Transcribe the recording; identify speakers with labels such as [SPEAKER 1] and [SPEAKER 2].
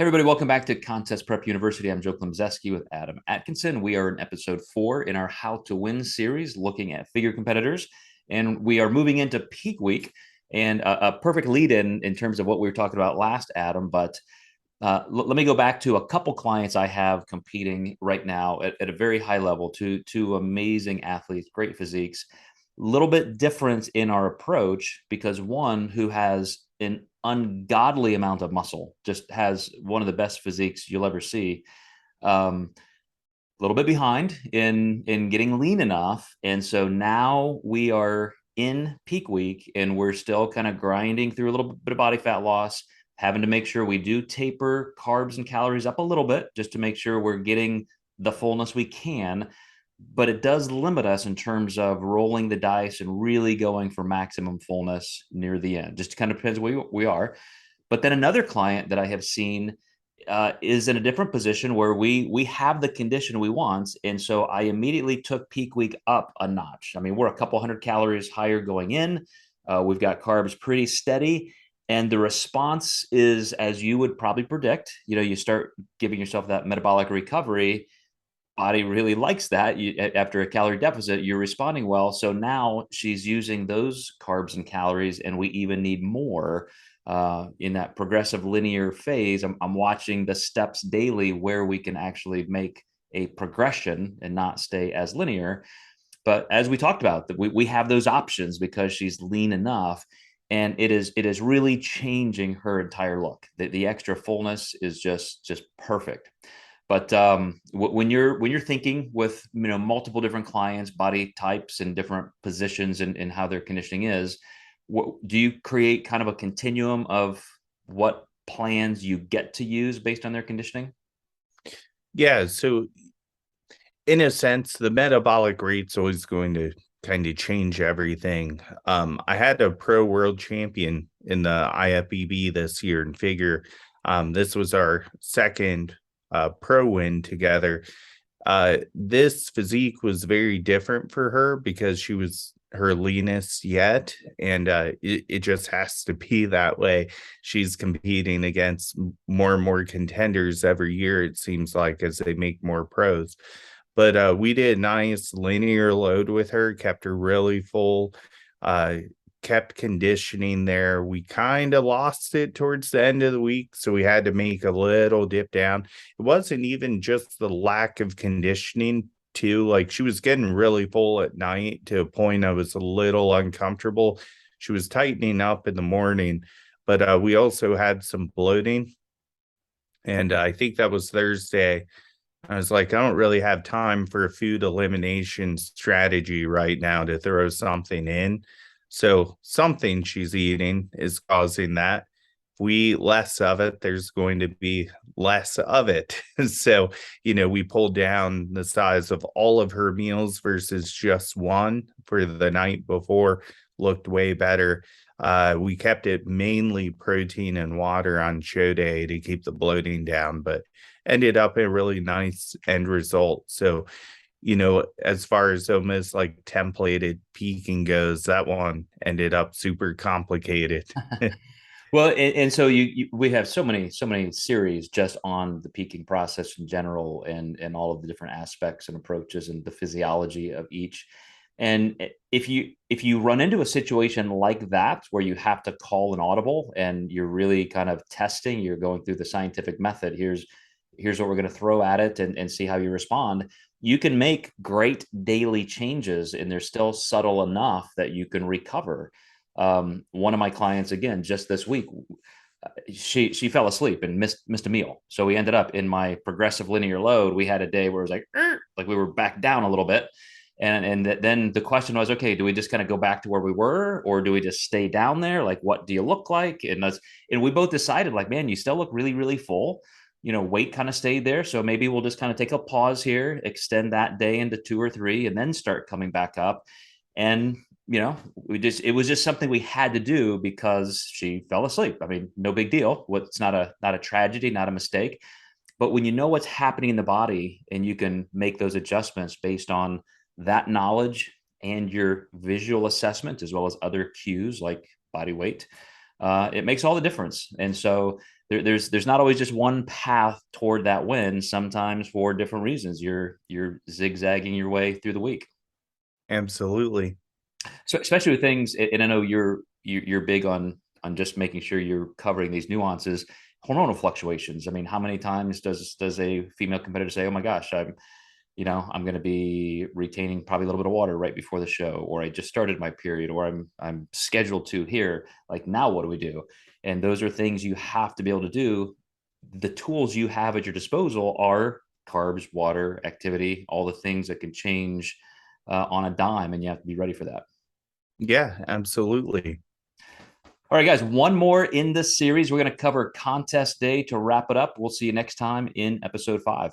[SPEAKER 1] Everybody, welcome back to Contest Prep University. I'm Joe Klemczewski with Adam Atkinson. We are in episode 4 in our How to Win series, looking at figure competitors, and we are moving into peak week. And a perfect lead in terms of what we were talking about last, Adam. But let me go back to a couple clients I have competing right now at a very high level. Two amazing athletes, great physiques. A little bit different in our approach because one who has an ungodly amount of muscle, just has one of the best physiques you'll ever see. A little bit behind in getting lean enough, and so now we are in peak week, and we're still kind of grinding through a little bit of body fat loss, having to make sure we do taper carbs and calories up a little bit just to make sure we're getting the fullness we can. But it does limit us in terms of rolling the dice and really going for maximum fullness near the end. Just kind of depends where we are. But then another client that I have seen is in a different position where we have the condition we want. And so I immediately took peak week up a notch. I mean, we're a couple hundred calories higher going in. We've got carbs pretty steady. And the response is, as you would probably predict, you start giving yourself that metabolic recovery. Body really likes that. After a calorie deficit, you're responding well. So now she's using those carbs and calories, and we even need more in that progressive linear phase. I'm watching the steps daily where we can actually make a progression and not stay as linear. But as we talked about, we have those options because she's lean enough, and it is really changing her entire look. The extra fullness is just perfect. But when you're thinking with multiple different clients, body types, and different positions and how their conditioning is, do you create kind of a continuum of what plans you get to use based on their conditioning?
[SPEAKER 2] Yeah, so in a sense, the metabolic rate's always going to kind of change everything. I had a pro world champion in the IFBB this year in figure. This was our second pro win together. This physique was very different for her because she was her leanest yet, and it just has to be that way. She's competing against more and more contenders every year, it seems like, as they make more pros. But we did a nice linear load with her, kept her really full, kept conditioning there. We kind of lost it towards the end of the week, so we had to make a little dip down. It wasn't even just the lack of conditioning, too. Like, she was getting really full at night to a point I was a little uncomfortable. She was tightening up in the morning, but we also had some bloating. And I think that was Thursday. I was like, I don't really have time for a food elimination strategy right now to throw something in. So something she's eating is causing that. If we eat less of it, there's going to be less of it. So, we pulled down the size of all of her meals versus just one for the night before, looked way better. We kept it mainly protein and water on show day to keep the bloating down, but ended up a really nice end result. So, as far as almost like templated peaking goes, that one ended up super complicated.
[SPEAKER 1] Well, and so we have so many series just on the peaking process in general, and all of the different aspects and approaches and the physiology of each. And if you run into a situation like that where you have to call an audible and you're really kind of testing, you're going through the scientific method, here's what we're going to throw at it and see how you respond. You can make great daily changes, and they're still subtle enough that you can recover. One of my clients, again, just this week, she fell asleep and missed a meal. So we ended up in my progressive linear load. We had a day where it was like we were back down a little bit. And then the question was, okay, do we just kind of go back to where we were, or do we just stay down there? Like, what do you look like? And we both decided, like, man, you still look really, really full. Weight kind of stayed there. So maybe we'll just kind of take a pause here, extend that day into 2 or 3, and then start coming back up. And it was just something we had to do because she fell asleep. I mean, no big deal. It's not a tragedy, not a mistake. But when you know what's happening in the body and you can make those adjustments based on that knowledge and your visual assessment, as well as other cues like body weight, it makes all the difference. And so there's not always just one path toward that win. Sometimes for different reasons, you're zigzagging your way through the week.
[SPEAKER 2] Absolutely.
[SPEAKER 1] So especially with things, and I know you're big on just making sure you're covering these nuances, hormonal fluctuations. I mean, how many times does a female competitor say, "Oh my gosh, I'm going to be retaining probably a little bit of water right before the show, or I just started my period, or I'm scheduled to here. Like, now what do we do?" And those are things you have to be able to do. The tools you have at your disposal are carbs, water, activity, all the things that can change on a dime, and you have to be ready for that.
[SPEAKER 2] Yeah, absolutely.
[SPEAKER 1] All right, guys, one more in this series. We're going to cover contest day to wrap it up. We'll see you next time in episode 5.